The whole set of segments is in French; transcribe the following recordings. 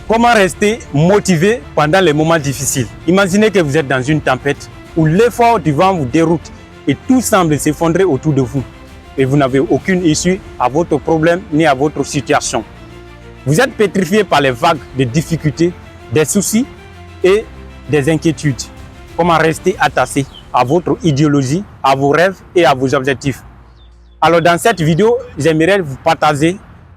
Comment rester motivé pendant les moments difficiles? Imaginez que vous êtes dans une tempête où l'effort du vent vous déroute et tout semble s'effondrer autour de vous et vous n'avez aucune issue à votre problème ni à votre situation. Vous êtes pétrifié par les vagues de difficultés, des soucis et des inquiétudes. Comment rester attaché à votre idéologie, à vos rêves et à vos objectifs? Alors dans cette vidéo, j'aimerais vous partager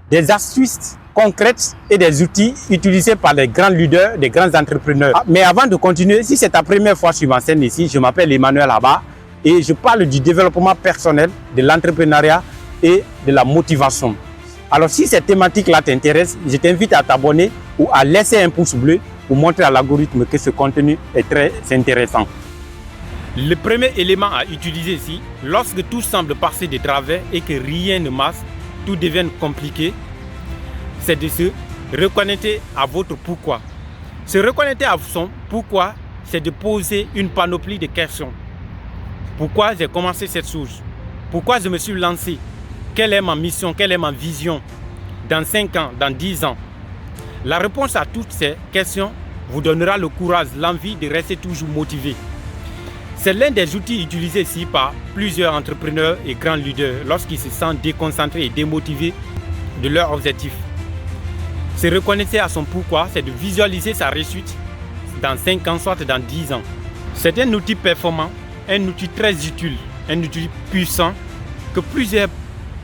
des astuces concrètes et des outils utilisés par les grands leaders, des grands entrepreneurs. Mais avant de continuer, si c'est ta première fois sur ma chaîne ici, je m'appelle Emmanuel Abba et je parle du développement personnel, de l'entrepreneuriat et de la motivation. Alors si cette thématique-là t'intéresse, je t'invite à t'abonner ou à laisser un pouce bleu pour montrer à l'algorithme que ce contenu est très intéressant. Le premier élément à utiliser ici, lorsque tout semble passer de travers et que rien ne marche, tout devient compliqué, c'est de se reconnecter à votre pourquoi. Se reconnecter à son pourquoi, c'est de poser une panoplie de questions. Pourquoi j'ai commencé cette chose? Pourquoi je me suis lancé? Quelle est ma mission? Quelle est ma vision? Dans 5 ans, dans 10 ans? La réponse à toutes ces questions vous donnera le courage, l'envie de rester toujours motivé. C'est l'un des outils utilisés ici par plusieurs entrepreneurs et grands leaders lorsqu'ils se sentent déconcentrés et démotivés de leurs objectifs. Se reconnecter à son pourquoi, c'est de visualiser sa réussite dans 5 ans, soit dans 10 ans. C'est un outil performant, un outil très utile, un outil puissant que plusieurs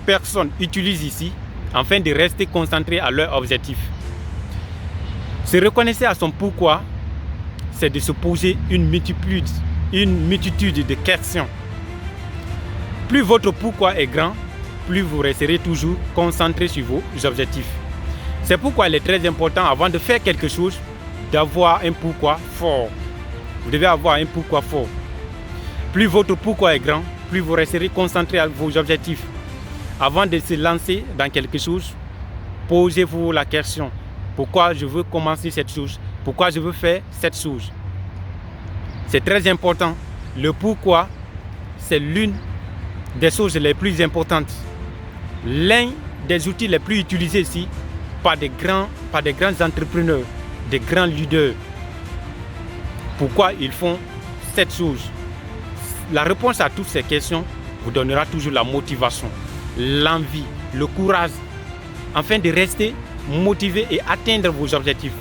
personnes utilisent ici afin de rester concentrés à leur objectif. Se reconnaître à son pourquoi, c'est de se poser une multitude de questions. Plus votre pourquoi est grand, plus vous resterez toujours concentré sur vos objectifs. C'est pourquoi il est très important, avant de faire quelque chose, d'avoir un pourquoi fort. Vous devez avoir un pourquoi fort. Plus votre pourquoi est grand, plus vous resterez concentré à vos objectifs. Avant de se lancer dans quelque chose, posez-vous la question. Pourquoi je veux commencer cette chose? Pourquoi je veux faire cette chose? C'est très important. Le pourquoi, c'est l'une des choses les plus importantes. L'un des outils les plus utilisés ici par des grands entrepreneurs, des grands leaders. Pourquoi ils font cette chose? La réponse à toutes ces questions vous donnera toujours la motivation, l'envie, le courage, afin de rester motivé et atteindre vos objectifs.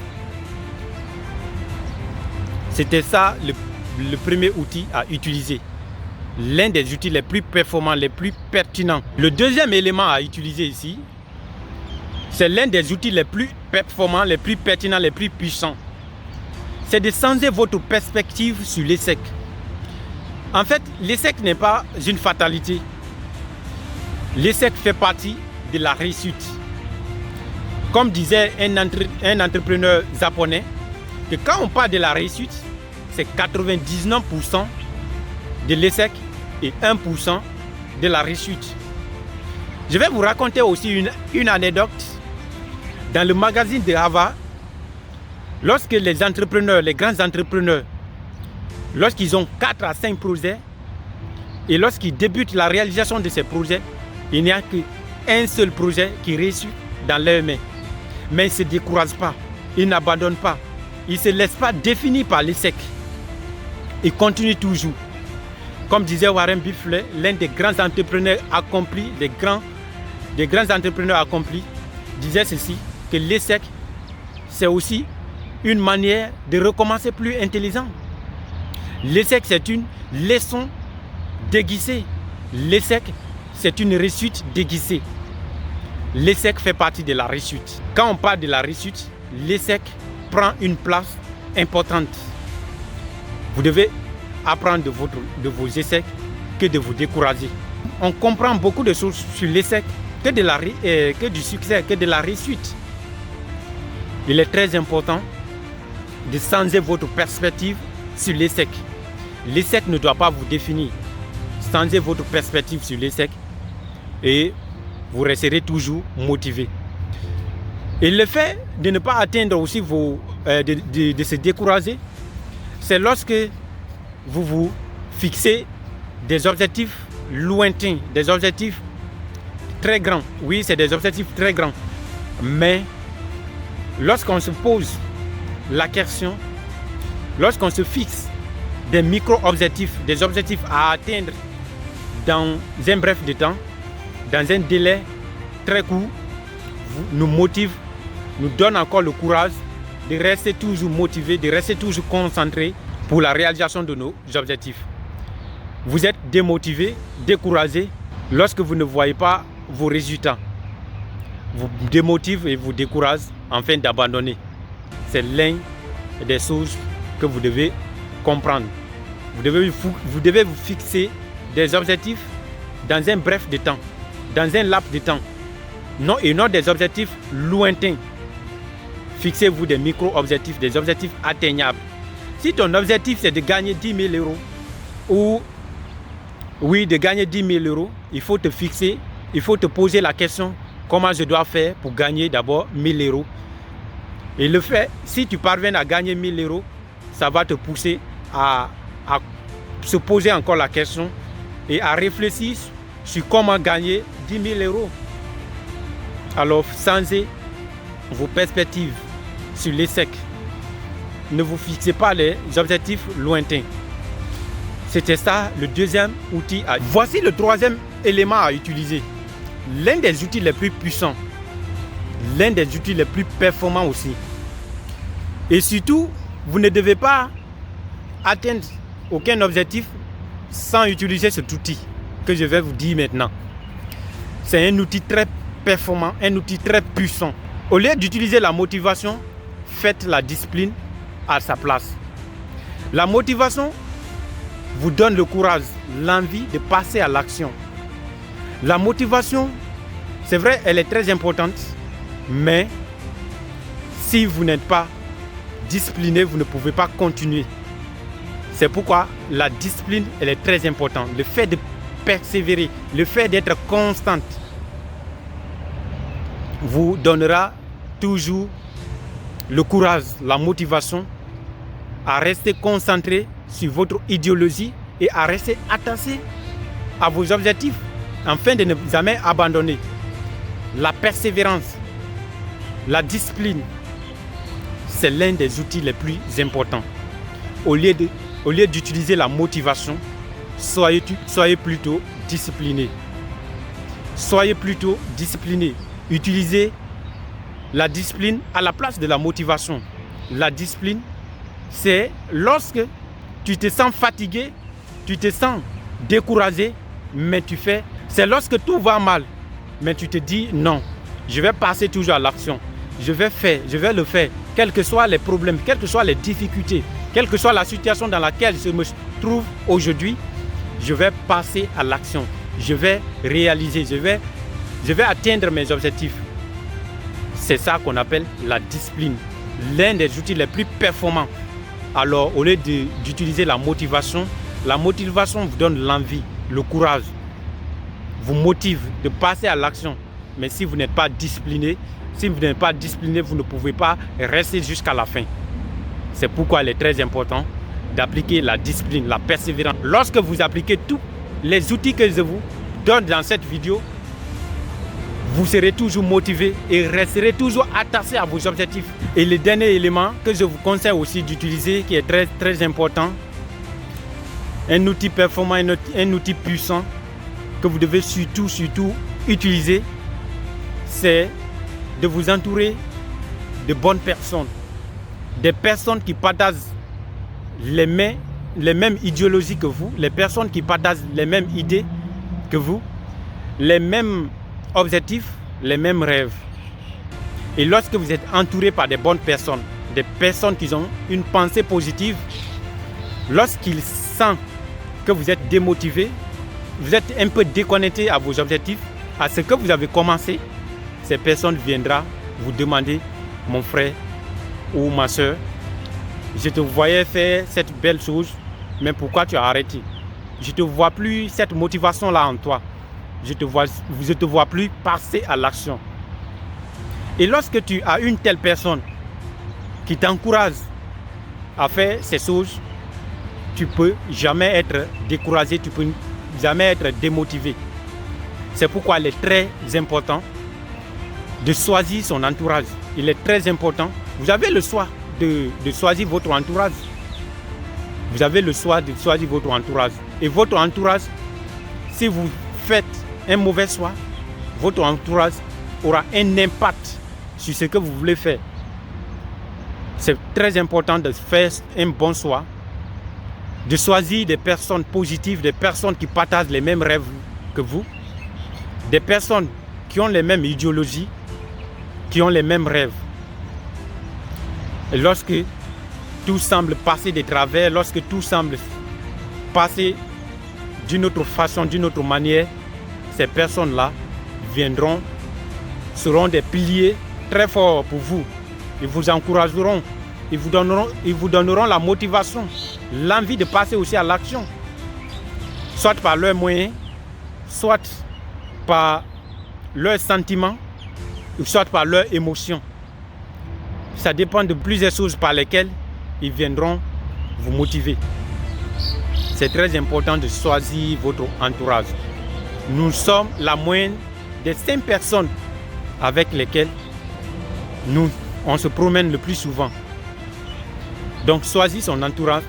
C'était ça le premier outil à utiliser. L'un des outils les plus performants, les plus pertinents. Le deuxième élément à utiliser ici, c'est l'un des outils les plus performants, les plus pertinents, les plus puissants. C'est de changer votre perspective sur l'échec. En fait, l'échec n'est pas une fatalité. L'échec fait partie de la réussite. Comme disait un entrepreneur japonais, que quand on parle de la réussite, c'est 99% de l'échec et 1% de la réussite. Je vais vous raconter aussi une anecdote. Dans le magazine de Harvard, lorsque les entrepreneurs, les grands entrepreneurs, lorsqu'ils ont 4 à 5 projets et lorsqu'ils débutent la réalisation de ces projets, il n'y a qu'un seul projet qui réussit dans leurs mains. Mais ils ne se découragent pas, ils n'abandonnent pas, ils ne se laissent pas définir par l'échec. Ils continuent toujours. Comme disait Warren Buffett, l'un des grands entrepreneurs accomplis, des grands entrepreneurs accomplis, disait ceci, que l'échec, c'est aussi une manière de recommencer plus intelligent. L'échec, c'est une leçon déguisée. L'échec, c'est une réussite déguisée. L'échec fait partie de la réussite. Quand on parle de la réussite, l'échec prend une place importante. Vous devez apprendre de vos échecs que de vous décourager. On comprend beaucoup de choses sur l'échec que du succès, que de la réussite. Il est très important de changer votre perspective sur l'échec. L'échec ne doit pas vous définir. Changez votre perspective sur l'échec et vous resterez toujours motivé. Et le fait de ne pas atteindre aussi de se décourager, c'est lorsque vous vous fixez des objectifs lointains, des objectifs très grands. Oui, c'est des objectifs très grands. Mais lorsqu'on se pose la question, lorsqu'on se fixe des micro-objectifs, des objectifs à atteindre dans un bref de temps, dans un délai très court, nous motive, nous donne encore le courage de rester toujours motivé, de rester toujours concentré pour la réalisation de nos objectifs. Vous êtes démotivé, découragé lorsque vous ne voyez pas vos résultats. Vous démotive et vous décourage afin d'abandonner. C'est l'une des choses que vous devez comprendre. Vous devez vous fixer des objectifs dans un bref de temps, dans un laps de temps, et non des objectifs lointains. Fixez-vous des micro-objectifs, des objectifs atteignables. Si ton objectif c'est de gagner 10 000 euros, de gagner 10 000 euros, il faut te fixer, il faut te poser la question, comment je dois faire pour gagner d'abord 1000 euros. Et le fait, si tu parviens à gagner 1000 euros, ça va te pousser à se poser encore la question et à réfléchir sur comment gagner 10 000 euros. Alors, changez vos perspectives sur l'échec. Ne vous fixez pas les objectifs lointains. C'était ça le deuxième outil. Voici le troisième élément à utiliser. L'un des outils les plus puissants, l'un des outils les plus performants aussi. Et surtout, vous ne devez pas atteindre aucun objectif sans utiliser cet outil que je vais vous dire maintenant. C'est un outil très performant, un outil très puissant. Au lieu d'utiliser la motivation, faites la discipline à sa place. La motivation vous donne le courage, l'envie de passer à l'action. La motivation, c'est vrai, elle est très importante, mais si vous n'êtes pas discipliné, vous ne pouvez pas continuer. C'est pourquoi la discipline, elle est très importante. Le fait de persévérer, le fait d'être constante, vous donnera toujours le courage, la motivation à rester concentré sur votre idéologie et à rester attaché à vos objectifs afin de ne jamais abandonner. La persévérance, la discipline, c'est l'un des outils les plus importants. Au lieu d'utiliser la motivation, soyez plutôt discipliné. Soyez plutôt discipliné. Utilisez la discipline à la place de la motivation. La discipline, c'est lorsque tu te sens fatigué, tu te sens découragé, mais tu fais. C'est lorsque tout va mal, mais tu te dis non, je vais passer toujours à l'action. Je vais le faire, quels que soient les problèmes, quelles que soient les difficultés, quelle que soit la situation dans laquelle je me trouve aujourd'hui, je vais passer à l'action. Je vais réaliser, je vais atteindre mes objectifs. C'est ça qu'on appelle la discipline, l'un des outils les plus performants. Alors, au lieu d'utiliser la motivation vous donne l'envie, le courage, vous motive de passer à l'action. Mais si vous n'êtes pas discipliné, vous ne pouvez pas rester jusqu'à la fin. C'est pourquoi il est très important d'appliquer la discipline, la persévérance. Lorsque vous appliquez tous les outils que je vous donne dans cette vidéo, vous serez toujours motivé et resterez toujours attaché à vos objectifs. Et le dernier élément que je vous conseille aussi d'utiliser, qui est très très important, un outil performant, un outil puissant que vous devez surtout utiliser, c'est de vous entourer de bonnes personnes, des personnes qui partagent les mêmes idéologies que vous, les personnes qui partagent les mêmes idées que vous, les mêmes objectifs, les mêmes rêves. Et lorsque vous êtes entouré par des bonnes personnes, des personnes qui ont une pensée positive, lorsqu'ils sentent que vous êtes démotivé, vous êtes un peu déconnecté à vos objectifs, à ce que vous avez commencé, ces personnes viendront vous demander, mon frère ou ma soeur, je te voyais faire cette belle chose, mais pourquoi tu as arrêté? Je ne te vois plus cette motivation-là en toi. Je ne te vois plus passer à l'action. Et lorsque tu as une telle personne qui t'encourage à faire ces choses, tu ne peux jamais être découragé, tu ne peux jamais être démotivé. C'est pourquoi il est très important de choisir son entourage. il est très important. Vous avez le choix de choisir votre entourage. Vous avez le choix de choisir votre entourage. Et votre entourage, si vous faites un mauvais choix, votre entourage aura un impact sur ce que vous voulez faire. C'est très important de faire un bon choix, de choisir des personnes positives, des personnes qui partagent les mêmes rêves que vous, des personnes qui ont les mêmes idéologies, qui ont les mêmes rêves. Et lorsque tout semble passer de travers, lorsque tout semble passer d'une autre façon, d'une autre manière, ces personnes-là seront des piliers très forts pour vous. Ils vous encourageront, ils vous donneront la motivation, l'envie de passer aussi à l'action, soit par leurs moyens, soit par leurs sentiments, soit par leurs émotions. Ça dépend de plusieurs choses par lesquelles ils viendront vous motiver. C'est très important de choisir votre entourage. Nous sommes la moyenne des 5 personnes avec lesquelles on se promène le plus souvent. Donc choisir son entourage,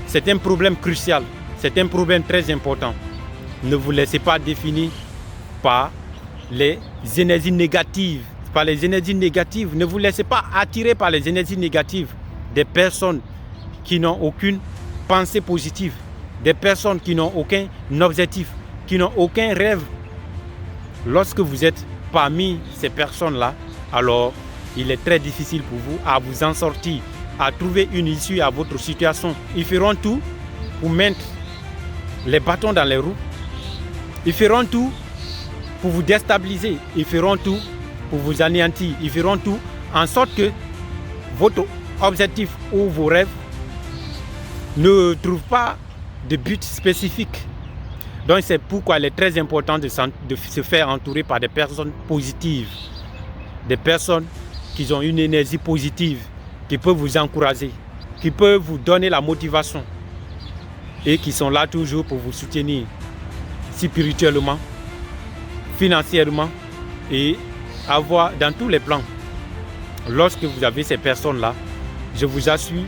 c'est un problème crucial, c'est un problème très important. Ne vous laissez pas définir par les énergies négatives. Ne vous laissez pas attirer par les énergies négatives des personnes qui n'ont aucune pensée positive, des personnes qui n'ont aucun objectif, qui n'ont aucun rêve. Lorsque vous êtes parmi ces personnes-là, alors il est très difficile pour vous à vous en sortir, à trouver une issue à votre situation. Ils feront tout pour mettre les bâtons dans les roues. Ils feront tout pour vous déstabiliser. Ils feront tout pour vous anéantir. Ils feront tout en sorte que votre objectif ou vos rêves ne trouvent pas de but spécifique. Donc c'est pourquoi il est très important de se faire entourer par des personnes positives, des personnes qui ont une énergie positive, qui peuvent vous encourager, qui peuvent vous donner la motivation et qui sont là toujours pour vous soutenir spirituellement, financièrement et avoir dans tous les plans. Lorsque vous avez ces personnes-là, je vous assure,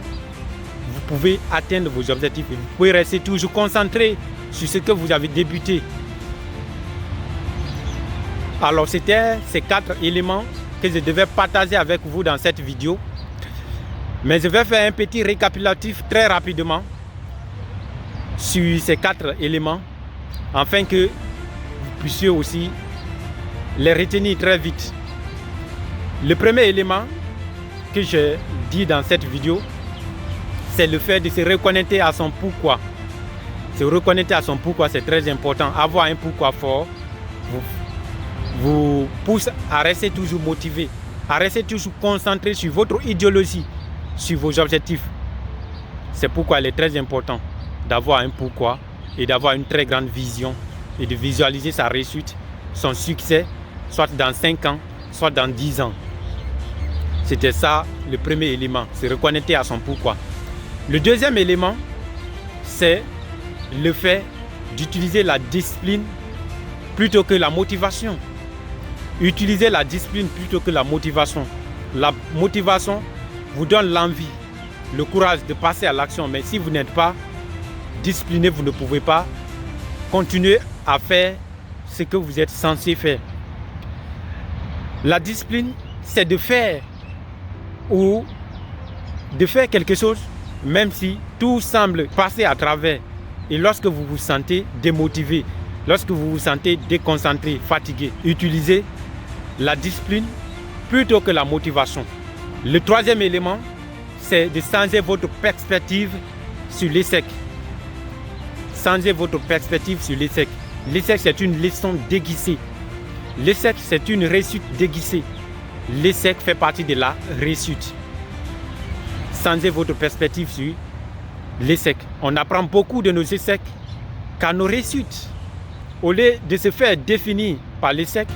vous pouvez atteindre vos objectifs et vous pouvez rester toujours concentré sur ce que vous avez débuté. Alors c'était ces 4 éléments que je devais partager avec vous dans cette vidéo. Mais je vais faire un petit récapitulatif très rapidement sur ces 4 éléments afin que vous puissiez aussi les retenir très vite. Le premier élément que je dis dans cette vidéo, c'est le fait de se reconnecter à son pourquoi. Se reconnecter à son pourquoi, c'est très important. Avoir un pourquoi fort vous pousse à rester toujours motivé, à rester toujours concentré sur votre idéologie, sur vos objectifs. C'est pourquoi il est très important d'avoir un pourquoi et d'avoir une très grande vision et de visualiser sa réussite, son succès, soit dans 5 ans, soit dans 10 ans. C'était ça le premier élément, se reconnecter à son pourquoi. Le deuxième élément, c'est le fait d'utiliser la discipline plutôt que la motivation. Utilisez la discipline plutôt que la motivation. La motivation vous donne l'envie, le courage de passer à l'action. Mais si vous n'êtes pas discipliné, vous ne pouvez pas continuer à faire ce que vous êtes censé faire. La discipline, c'est de faire quelque chose, même si tout semble passer à travers. Et lorsque vous vous sentez démotivé, lorsque vous vous sentez déconcentré, fatigué, utilisez la discipline plutôt que la motivation. Le troisième élément, c'est de changer votre perspective sur l'échec. Changer votre perspective sur l'échec. L'échec, c'est une leçon déguisée. L'échec, c'est une réussite déguisée. L'échec fait partie de la réussite. Changez votre perspective sur l'échec. On apprend beaucoup de nos échecs qu'à nos réussites. Au lieu de se faire définir par l'échec,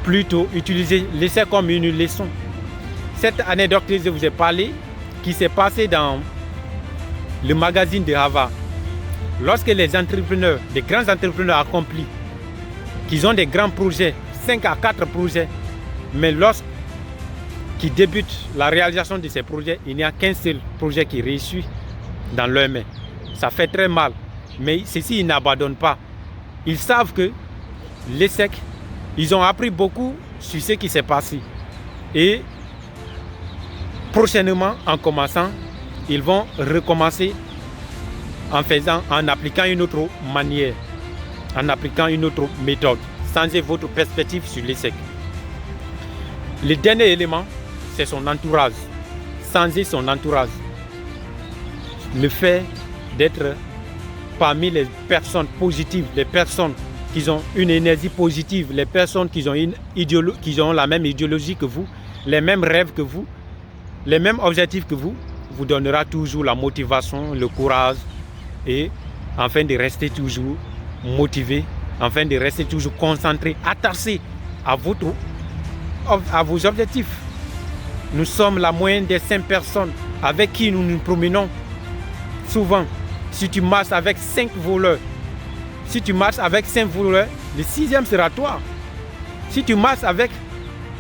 plutôt utiliser l'échec comme une leçon. Cette anecdote que je vous ai parlé, qui s'est passée dans le magazine de Harvard, lorsque les entrepreneurs, des grands entrepreneurs accomplis, qu'ils ont des grands projets, 5 à 4 projets, mais lorsque qui débutent la réalisation de ces projets, il n'y a qu'un seul projet qui réussit dans leurs mains. Ça fait très mal, mais ceci, ils n'abandonnent pas. Ils savent que l'ESSEC, ils ont appris beaucoup sur ce qui s'est passé. Et prochainement, en commençant, ils vont recommencer en appliquant une autre manière, en appliquant une autre méthode, changer votre perspective sur l'ESSEC. Le dernier élément, c'est son entourage. Changer son entourage. Le fait d'être parmi les personnes positives, les personnes qui ont une énergie positive, les personnes qui ont la même idéologie que vous, les mêmes rêves que vous, les mêmes objectifs que vous donnera toujours la motivation, le courage et afin de rester toujours motivé, afin de rester toujours concentré, attaché à vos objectifs. Nous sommes la moyenne des 5 personnes avec qui nous nous promenons souvent. Si tu marches avec 5 voleurs, le 6e sera toi. Si tu marches avec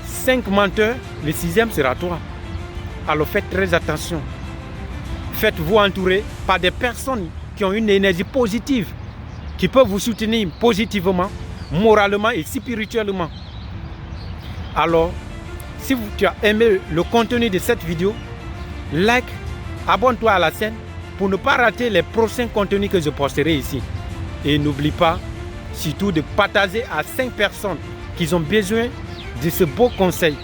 5 menteurs, le 6e sera toi. Alors faites très attention. Faites-vous entourer par des personnes qui ont une énergie positive, qui peuvent vous soutenir positivement, moralement et spirituellement. Alors, si tu as aimé le contenu de cette vidéo, like, abonne-toi à la chaîne pour ne pas rater les prochains contenus que je posterai ici. Et n'oublie pas surtout de partager à 5 personnes qui ont besoin de ce beau conseil.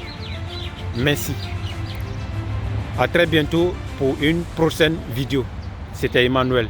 Merci. À très bientôt pour une prochaine vidéo. C'était Emmanuel.